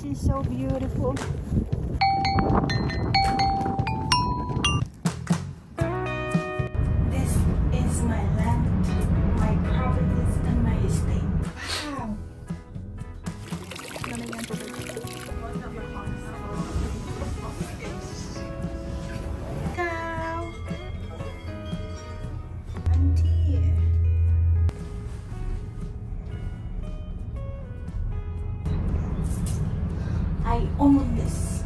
This is so beautiful. This is my land, my properties, and my estate. Wow! Cow! Auntie! I own this.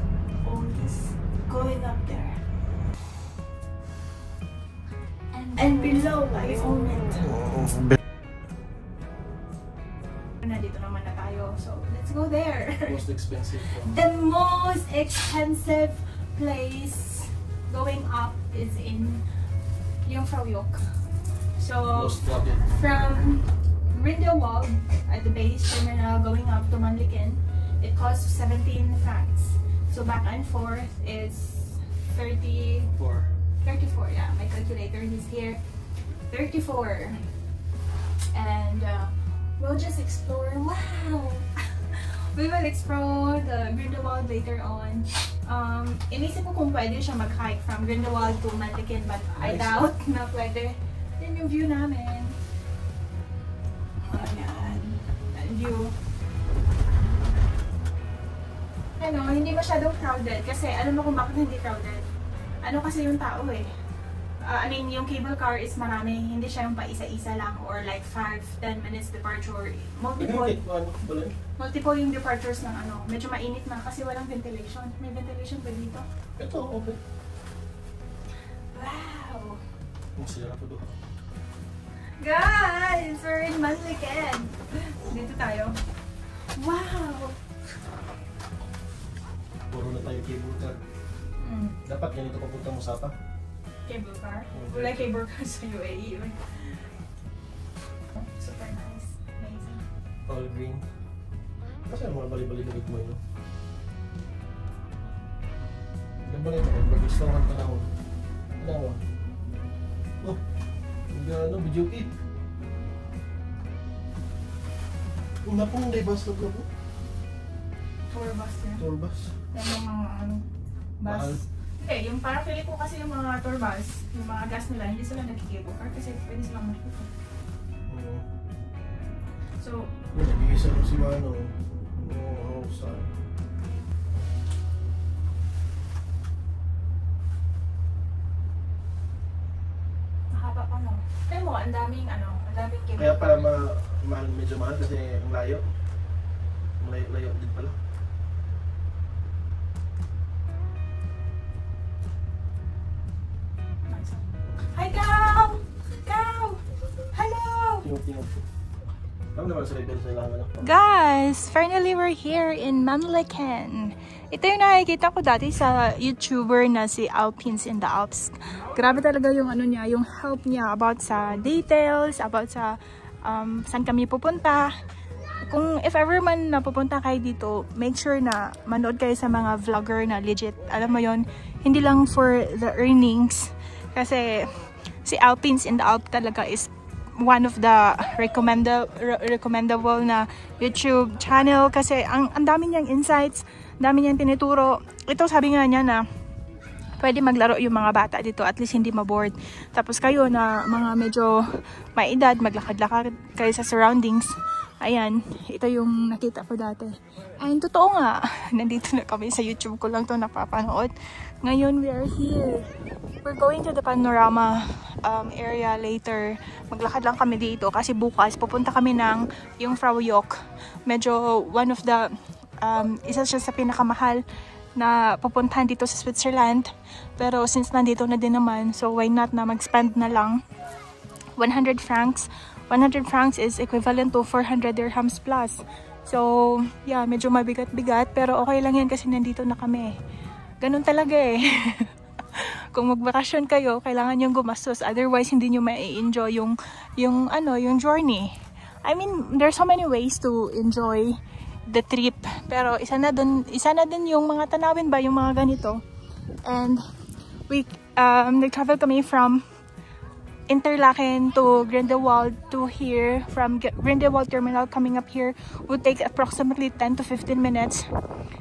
Going up there. And below, I own it. Nandito naman na tayo. So, let's go there. Most expensive one. The most expensive place going up is in Jungfrau Joch. So, from Grindelwald at the base terminal going up to Mannlichen, it costs 17 francs. So back and forth is 34, yeah, my calculator is here. 34. And we'll just explore. Wow! We will explore the Grindelwald later on. Inisip ko kung pwede siya mag-hike from Grindelwald to Mannlichen, but I doubt na pwede. Then yung view namin. Ayan. View. Ano, hindi masyadong crowded kasi alam mo kung bakit hindi crowded. Ano kasi yung tao eh. I mean, yung cable car is marami, hindi siya yung paisa-isa lang or like 5-10 minutes departure. Multiple yung departures ng ano. Medyo mainit na kasi walang ventilation. May ventilation ba dito? Ito, okay. Wow! Masira po doon. Guys, we're in Mannlichen. Dito tayo. Wow! Puro na tayo cable car. Dapat ganito papunta mo sa pa? Cable car? Wala cable car sa UAE. Super nice. Amazing. All green. Kasi mga bali-bali na mo yun. Ganda na ito. Mag-islangan ka na mo. Ano mo? Oh! Ano? Video kit. Una pong day bus na po. Tour bus yan. Tour bus. Yan yung mga ano, bus. Eh, yung para feeling ko kasi yung mga tour bus, yung mga gas nila, hindi sila nag-cable car kasi pwede silang makikita. So, nag-iisa lang si Mano. Oo, sa... mahaba pa no. Pero mo, ang daming ano, ang daming cable. Kaya para medyo mahal kasi ang layo. Layo din pala. Hi, Cow! Cow! Hello! Tingog. Tama naman sa level sa ilang ano. Guys, finally we're here in Mannlichen. Ito yung nakikita ko dati sa YouTuber na si Alpins in the Alps. Grabe talaga yung ano niya, yung help niya about sa details, about sa saan kami pupunta. Kung if ever man napupunta kayo dito, make sure na manood kayo sa mga vlogger na legit. Alam mo yon, hindi lang for the earnings. Kasi si Alpins in the Alps talaga is one of the recommendable na YouTube channel kasi ang dami niyang insights, dami niyang tinuturo. Ito sabi nga niya na pwede maglaro yung mga bata dito, at least hindi ma-bored. Tapos kayo na mga medyo may edad, maglakad-lakad kayo sa surroundings. Ayan, ito yung nakita ko dati. And totoo nga, nandito na kami sa YouTube ko lang to napapanood. Ngayon, we are here. We're going to the panorama area later. Maglakad lang kami dito kasi bukas pupunta kami ng Jungfrau Joch. Medyo one of the, isa siya sa pinakamahal na pupuntahan dito sa Switzerland. Pero since nandito na din naman, so why not na mag-spend na lang 100 francs. 100 francs is equivalent to 400 dirhams plus. So, yeah, medyo mabigat-bigat. Pero okay lang yan kasi nandito na kami. Ganun talaga eh. Kung magbakasyon kayo, kailangan yung gumastos. Otherwise, hindi nyo ma-enjoy yung journey. I mean, there's so many ways to enjoy the trip. Pero isa na din yung mga tanawin ba, yung mga ganito. And we nag-travel kami from Interlaken to Grindelwald to here, from Grindelwald Terminal coming up here would take approximately 10 to 15 minutes.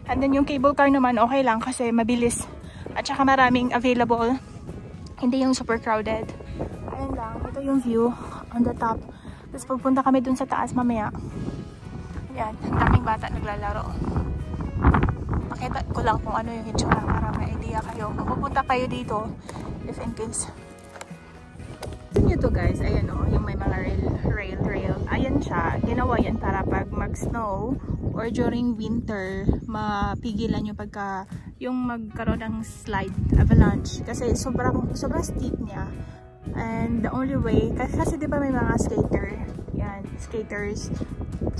And then yung cable car naman okay lang kasi mabilis at saka maraming available. Hindi yung super crowded. Ayan lang, ito yung view on the top. Tapos pagpunta kami dun sa taas mamaya. Ayan, ang daming bata naglalaro. Pakita ko lang kung ano yung itsura para may idea kayo. Kung pupunta kayo dito, if in case. Tignan nyo to guys, ayan o, yung may mga rail. Ayan siya, ginawa yan para pag mag-snow or during winter, mapigilan nyo pagka yung magkaroon ng slide, avalanche. Kasi sobrang steep niya. And the only way, kasi di ba may mga skaters.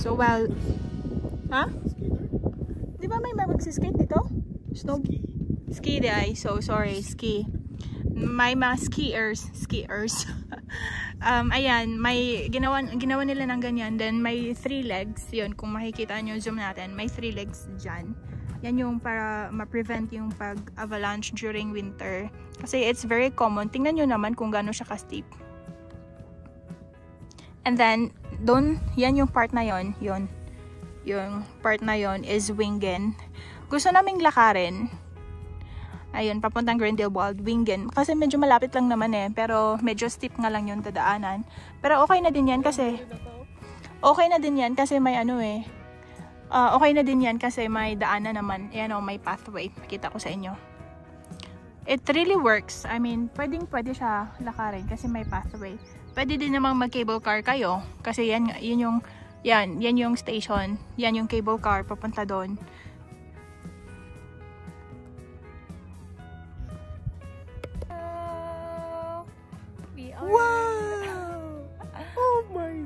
So while, ha? Di ba may magsiskate dito? Ski di ay, so sorry, ski. May mga skiers. Ayan, may ginawa nila ng ganyan. Then may 3 legs. Yun, kung makikita nyo, zoom natin. May 3 legs dyan. Yan yung para ma-prevent yung pag-avalanche during winter. Kasi it's very common. Tingnan nyo naman kung gaano siya ka-steep. And then, doon, yan yung part na yon. Yung part na yon is Wingen. Gusto naming lakarin. Ayun, papuntang Grindelwald, Wingen. Kasi medyo malapit lang naman eh. Pero medyo steep nga lang yung dadaanan. Pero okay na din yan kasi... may ano eh. Okay na din yan kasi may daanan naman. Ayan o, may pathway. Pakita ko sa inyo. It really works. I mean, pwede siya lakarin kasi may pathway. Pwede din namang mag-cable car kayo. Kasi yan yung station. Yan yung cable car papunta doon. Wow! Oh my!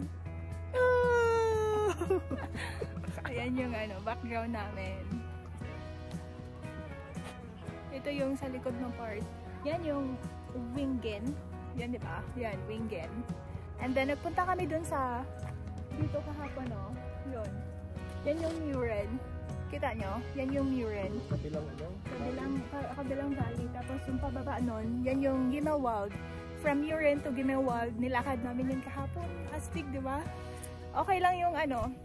Ayan yung background namin. Ito yung sa likod ng part. Yan yung Wingen. Yan diba? Yan, Wingen. And then nagpunta kami dun sa dito kahapon, no? Yun. Yan yung Muren. Kita nyo? Yan yung Muren. Kabilang valley. Tapos yung pababa nun, yan yung Gimmelwald. From Muren to Gimmelwald, nilakad namin yun kahapon. Astig, di ba? Okay lang yung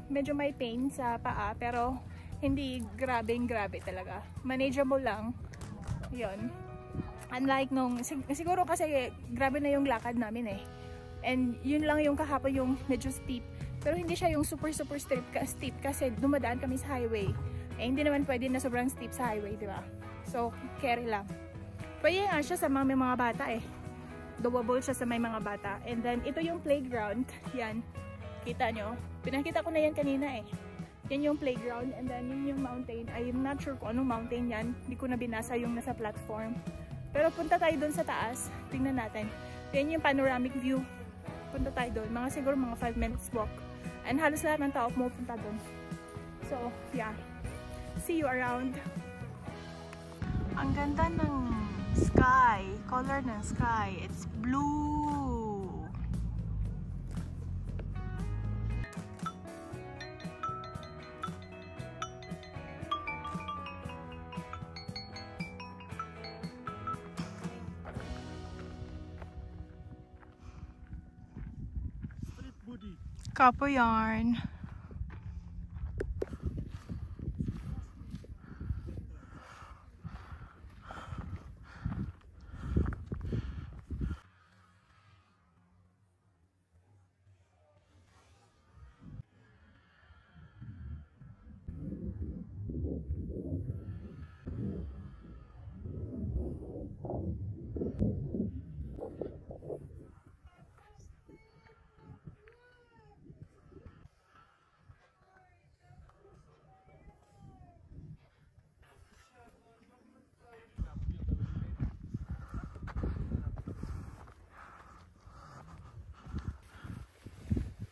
medyo may pain sa paa, pero hindi grabe talaga. Manageable lang. Yun. Unlike nung, siguro kasi grabe na yung lakad namin eh. And yun lang yung kahapon yung medyo steep. Pero hindi siya yung super steep kasi dumadaan kami sa highway. Eh hindi naman pwede na sobrang steep sa highway, di ba? So, carry lang. Pwede nga siya sa mga bata eh. Doable siya sa may mga bata. And then, ito yung playground. Yan. Kita nyo? Pinakita ko na yan kanina eh. Yan yung playground. And then, yun yung mountain. I'm not sure kung anong mountain yan. Hindi ko na binasa yung nasa platform. Pero punta tayo dun sa taas. Tingnan natin. Yan yung panoramic view. Punta tayo dun. Siguro mga 5 minutes walk. And halos lahat ng tao pumunta dun. So, yeah. See you around. Ang ganda ng sky. Color ng sky. It's blue. Kapo yarn.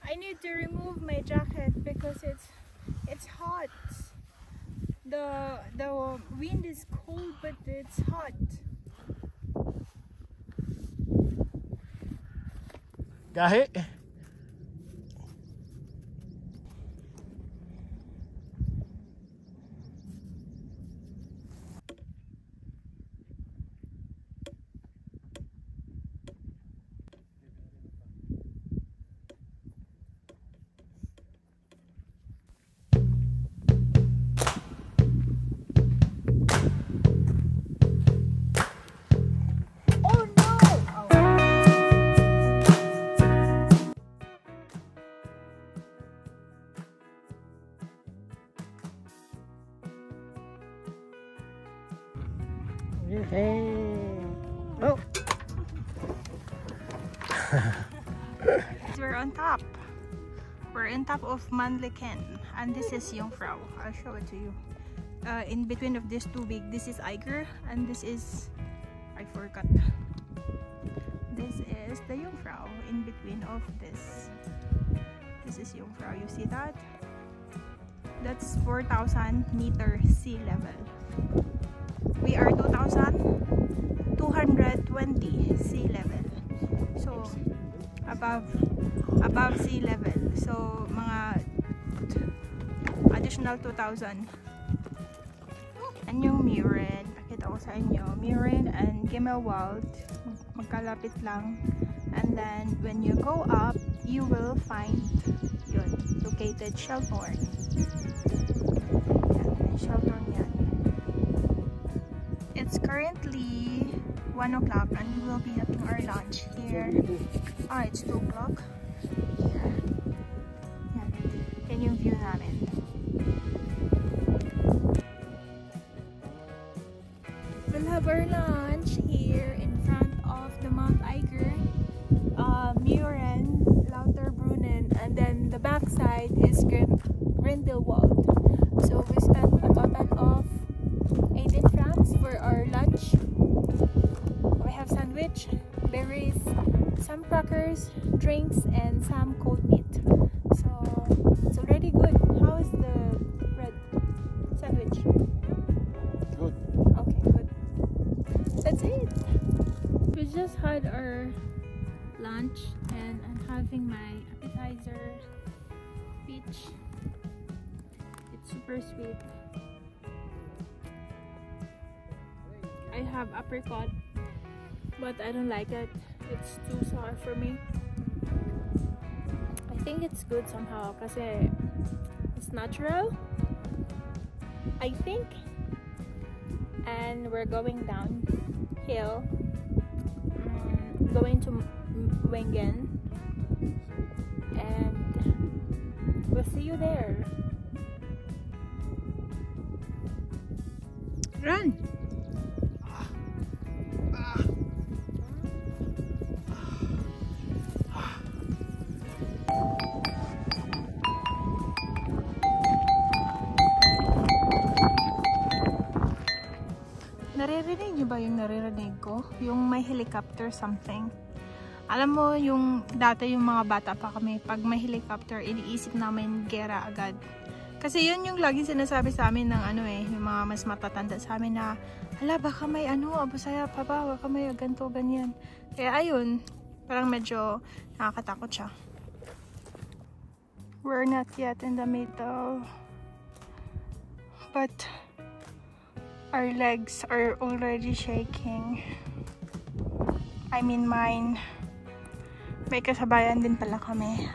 I need to remove my jacket because it's hot. The wind is cold, but it's hot. Gahi. Oh. We're on top. We're on top of Mannlichen, and this is Jungfrau. I'll show it to you. In between of these two big, this is Eiger, and this is, I forgot. This is the Jungfrau. In between of this is Jungfrau. You see that? That's 4,000 meter sea level. We are 2,220 sea level. So above sea level. So mga additional 2,000. And yung Muren, pakita ko sa inyo, Muren and Gimmelwald, magkalapit lang. And then when you go up, you will find yun, located Schellhorn. Yan, Schellhorn yan. It's currently 1 o'clock and we will be having our lunch here. It's 2 o'clock. Here. Yan. Yan yung view namin. We'll have our lunch here in front of the Mount Eiger, Muren, Lauterbrunnen, and then the backside is Grindelwald. So we spent a total of 18 francs for our lunch. We have sandwich, berries, some crackers, drinks, and some cold meat. So it's already good. How is the bread sandwich? Good. Okay, good. That's it. We just had our lunch and I'm having my appetizer, peach. It's super sweet. I have apricot, but I don't like it. It's too sour for me. I think it's good somehow kasi it's natural, I think. And we're going downhill, going to Wengen, and we'll see you there. Run! Naririnig niyo ba yung naririnig ko? Yung may helicopter something. Alam mo, yung dati yung mga bata pa kami, pag may helicopter, iniisip namin gera agad. Kasi yun yung laging sinasabi sa amin ng yung mga mas matatanda sa amin na, hala, baka may abusaya pa ba? Baka may ganito, ganyan. Kaya ayun, parang medyo nakakatakot siya. We're not yet in the middle. But our legs are already shaking. I mean mine. May kasabayan din pala kami.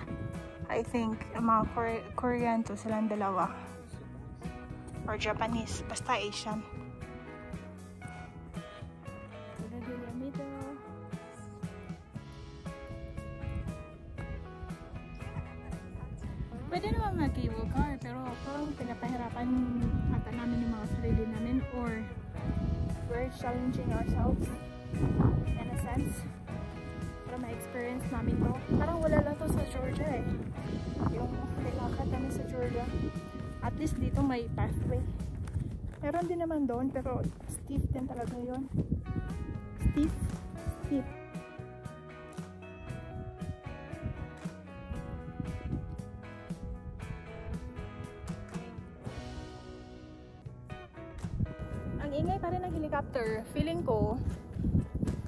I think mga Korean to silang dalawa. Or Japanese. Basta Asian. Pwede naman mag-cable car, pero parang pinapahirapan ata namin yung mga sarili namin, or we're challenging ourselves in a sense para ma-experience namin to. Parang wala lang to sa Georgia yung nilakad namin sa Georgia. At least dito may pathway. Meron din naman doon, pero steep din talaga yun. Steep. Ang ingay pa rin ng helicopter. Feeling ko,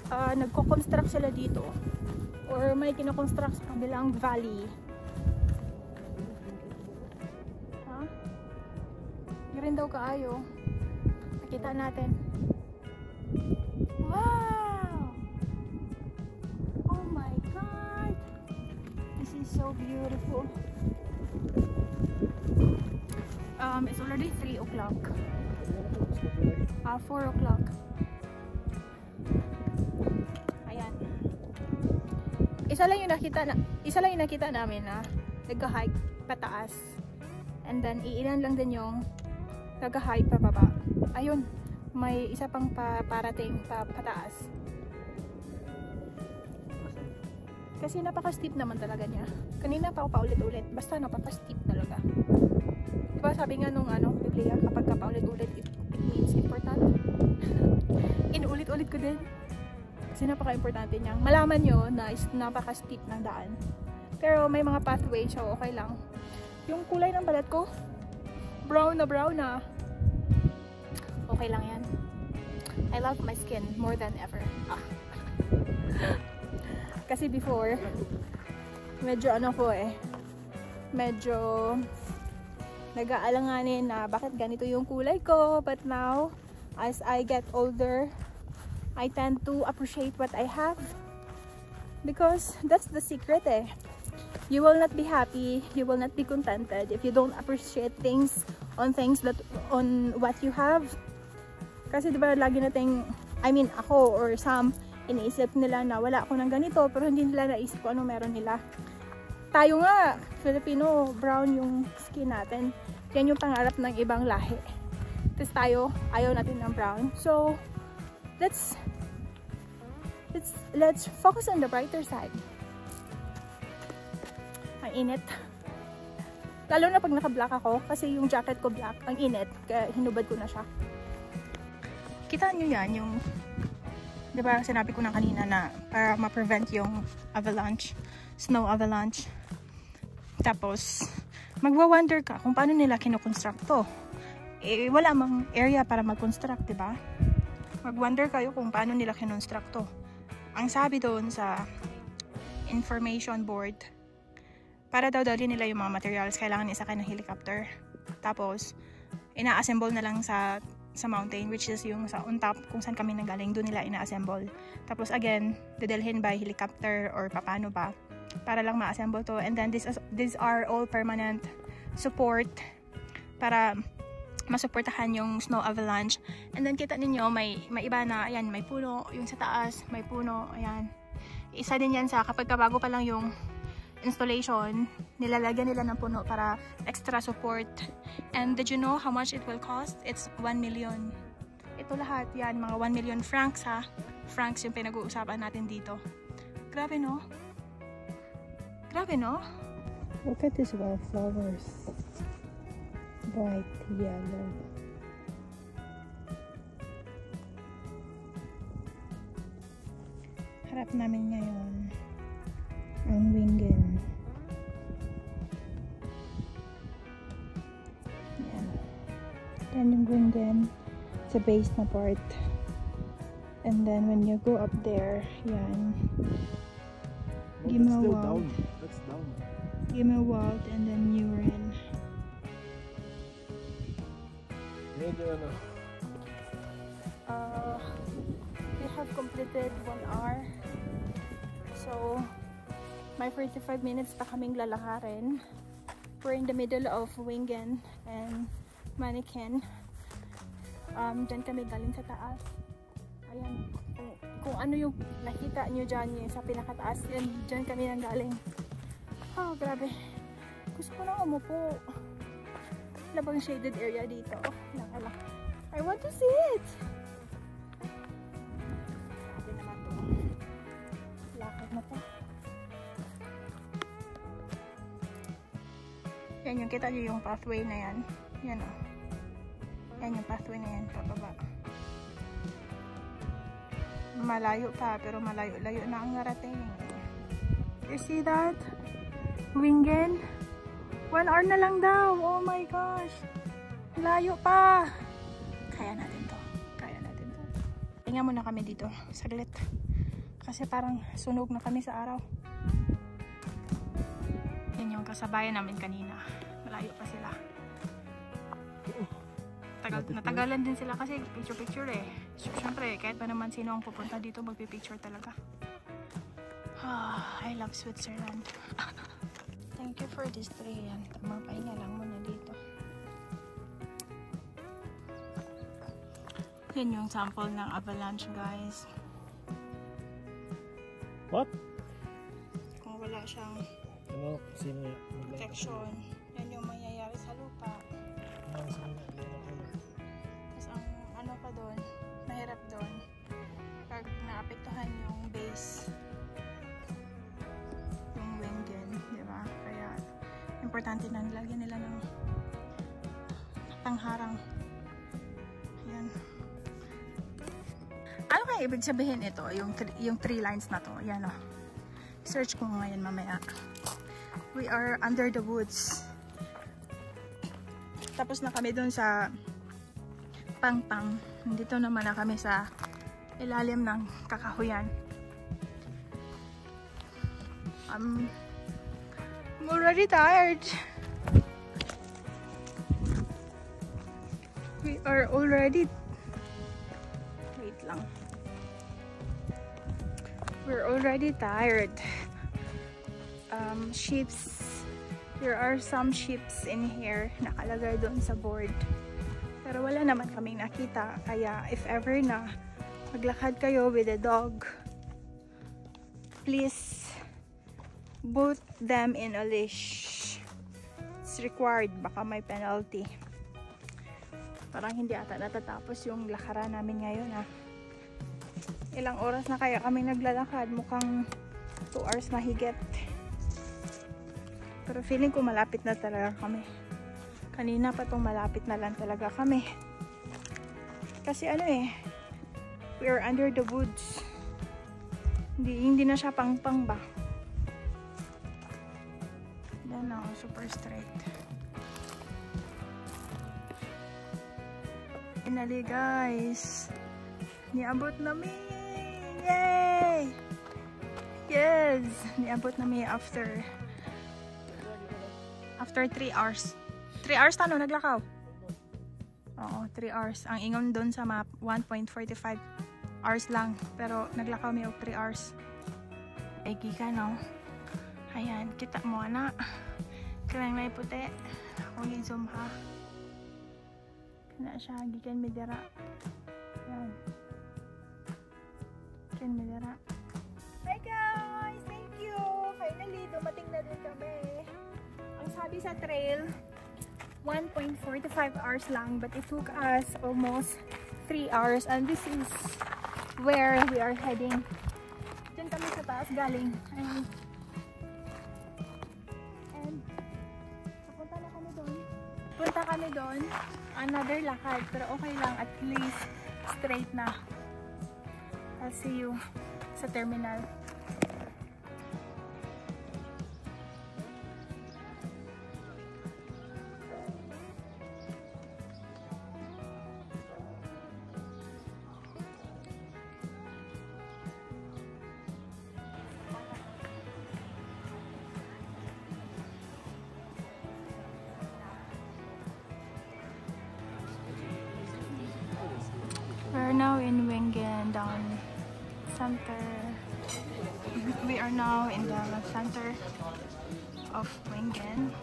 nagko-construct sila dito. Or may kinoconstruct sa kabilang valley. Ha? Rin daw kaayo. Nakita natin. Wow! Oh my God! This is so beautiful. It's already 3 o'clock. 4 o'clock. Ayan. Isa lang yung nakita namin na nag-hike pataas. And then iilan lang din yung nag-hike pababa. Ayun. May isa pang parating pataas. Kasi napaka-steep naman talaga niya. Kanina pa ako paulit-ulit. Basta napaka-steep talaga. Diba sabi nga nung Biblia, kapag ka paulit-ulit, it means important. Inuulit-ulit ko din. Kasi napaka-importante niya. Malaman nyo na napaka-steep ng daan. Pero may mga pathway, so okay lang. Yung kulay ng balat ko, brown na. Okay lang yan. I love my skin more than ever. Kasi before, medyo medyo nag-aalanganin na bakit ganito yung kulay ko. But now, as I get older, I tend to appreciate what I have. Because that's the secret eh. You will not be happy, you will not be contented if you don't appreciate things on what you have. Kasi diba lagi nating, ako or some, iniisip nila na wala ako ng ganito, pero hindi nila naisip ko anong meron nila. Tayo nga, Filipino, brown yung skin natin. Yan yung pangarap ng ibang lahi. Tapos tayo, ayaw natin ng brown. So, let's focus on the brighter side. Ang init. Lalo na pag naka-black ako, kasi yung jacket ko black, ang init, kaya hinubad ko na siya. Kita nyo yan, yung, diba sinabi ko na kanina na para ma-prevent yung avalanche, snow avalanche. Tapos, magwa-wonder ka kung paano nila kinoconstruct to. Eh, wala mang area para mag-construct, diba? Mag-wonder kayo kung paano nila kinonstruct to. Ang sabi doon sa information board, para daw din nila yung mga materials, kailangan isakay ng helicopter. Tapos, ina-assemble na lang sa mountain, which is yung sa on top kung saan kami nanggaling, doon nila ina-assemble. Tapos again, dadalhin by helicopter or paano ba para lang ma-assemble to. And then these are all permanent support para masuportahan yung snow avalanche. And then kita ninyo may iba na, ayan, may puno, yung sa taas may puno, ayan. Isa din yan sa kapag bago pa lang yung installation, nilalagyan nila ng puno para extra support. And did you know how much it will cost? It's 1 million. Ito lahat yan, mga 1 million francs ha. Francs yung pinag-uusapan natin dito. Grabe no? Grabe no? Look at these wildflowers. White, yellow. Harap namin ngayon ang Wingen. Yan. Yan yung Wingen sa base na part. And then when you go up there, yan. Gimmelwald. That's down. Gimmelwald and then Uren. We have completed 1 hour. So, may 45 minutes pa kaming lalakarin. We're in the middle of Wingen and Mannequin. Diyan kami galing sa taas. Ayan, kung ano yung nakita nyo dyan yung sa pinakataas, yan, dyan kami nang galing. Oh, grabe. Gusto ko na umupo. Wala bang shaded area dito? Oh, nakala. I want to see it! Grabe naman to. Lakad na to. Yan yung kita nyo yung pathway na yan. Yan o. Yan yung pathway na yan. Pababa. Malayo pa, pero malayo-layo na ang narating. You see that? Wingen? 1 hour na lang daw. Oh my gosh. Layo pa. Kaya natin to. Kaya natin to. Tingnan muna kami dito. Saglit. Kasi parang sunog na kami sa araw. Yan yung kasabayan namin kanina. Malayo pa sila. Natagalan din sila kasi picture-picture eh. Siyempre, kahit pa naman sino ang pupunta dito, magpipicture talaga. I love Switzerland. Thank you for this tray. Yan. Mapahinga lang muna dito. Yan yung sample ng avalanche, guys. What? Kung wala siyang Sino protection, yan yung mangyayari sa lupa. Tapos ang ano pa doon, importante na nilagyan nila ng pangharang. Ayan. Ano kaya ibig sabihin ito? Yung three lines na to. Ayan o. Search ko ngayon mamaya. We are under the woods. Tapos na kami dun sa Pangpang. Dito naman na kami sa ilalim ng kakahuyan. I'm already tired. We are already... Wait lang. We're already tired. Ships. There are some ships in here nakalagay doon sa board. Pero wala naman kaming nakita. Kaya if ever na maglakad kayo with a dog, please put them in a leash. It's required. Baka may penalty. Parang hindi ata natatapos yung lakaran namin ngayon ha. Ilang oras na kaya kami naglalakad? Mukhang 2 hours mahigit. Pero feeling ko malapit na talaga kami. Kanina pa tong malapit na lang talaga kami. Kasi ano eh, we are under the woods. Hindi na siya pangpang ba? Yan na, super straight. Finally guys, niabot namin! Yay! Yes! Niabot namin after 3 hours. 3 hours tano naglakaw? Oo, 3 hours. Ang ingon doon sa map, 1.45 hours lang. Pero naglakaw may 3 hours. Ay, gika no? Ayan, kita mo na. Karang na puti. Kung i-zoom ha. Kana siya, gikan midira. Ayan. Gikan midira. Hi guys! Thank you! Finally, dumating na din kami. Ang sabi sa trail, 1.45 hours lang, but it took us almost 3 hours, and this is where we are heading. Diyan kami sa taas galing, and papunta na kami doon. Punta kami doon, another lakad, pero okay lang, at least straight na. I'll see you sa terminal. We're now in Wengen down center. We are now in the center of Wengen.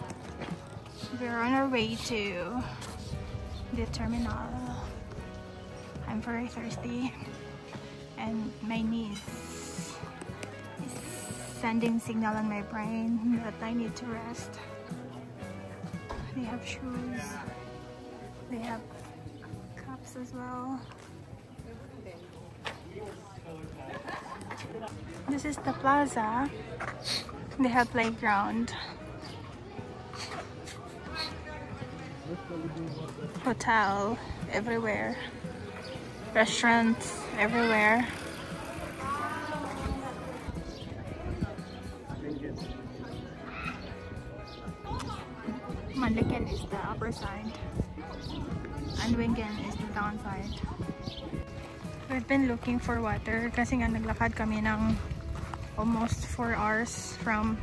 We're on our way to the terminal. I'm very thirsty and my knees is sending signal on my brain that I need to rest. They have shoes. They have cups as well. This is the plaza. They have playground, hotel everywhere, restaurants everywhere. Manliken is the upper side and Wengen is the downside. We've been looking for water kasi nga naglakad kami ng almost 4 hours from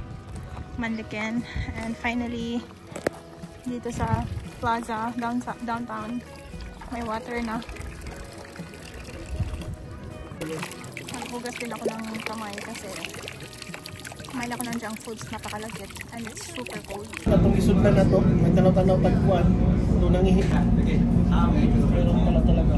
Manliken, and finally dito sa plaza downtown may water na. Naghugas din ako ng kamay kasi kumain ako ng junk foods, napakalagit and it's super cold. Itong isudlan na to, may tanaw-tanaw tagpuan. Ito nangihi. Meron pala talaga.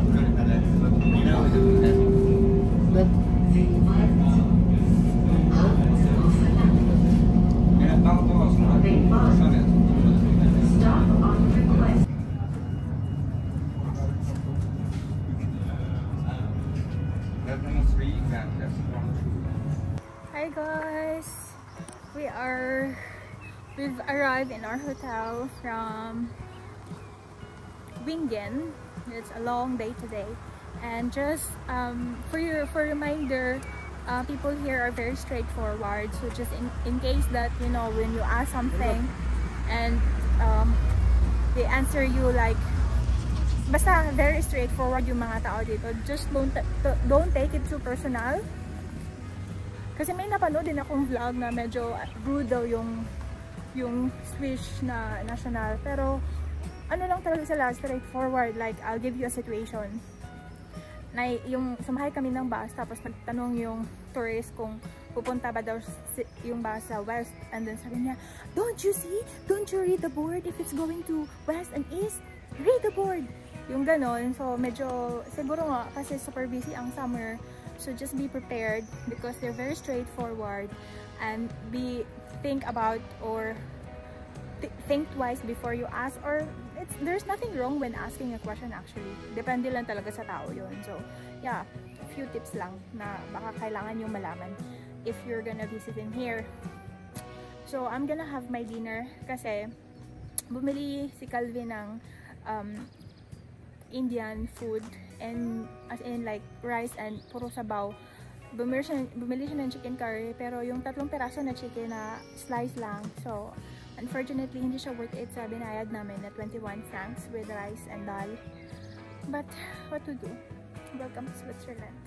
Hi guys, we are We've arrived in our hotel from Wingen. It's a long day today, and just for reminder, people here are very straightforward. So just in case that, you know, when you ask something and they answer you like, basta very straightforward yung mga tao dito. Just don't take it too personal. Kasi may napanood din akong vlog na medyo rude daw yung Swiss na national. Pero ano lang talaga sila, straightforward. Like, I'll give you a situation. Na yung sumakay kami ng bus, tapos nagtanong yung tourist kung pupunta ba daw yung bus sa west. And then sabi niya, don't you see? Don't you read the board if it's going to west and east? Read the board! Yung ganon. So medyo, siguro nga, kasi super busy ang summer. So just be prepared because they're very straightforward. And think about or think twice before you ask, or there's nothing wrong when asking a question actually. Depende lang talaga sa tao yun. So yeah, a few tips lang na baka kailangan yung malaman if you're gonna visit in here. So I'm gonna have my dinner kasi bumili si Calvin ng Indian food, and as in like rice and puro sabaw. Bumili siya ng chicken curry, pero yung 3 peraso na chicken na slice lang. So unfortunately, hindi siya worth it sa binayad namin na 21 francs with rice and dal. But what to do? Welcome to Switzerland.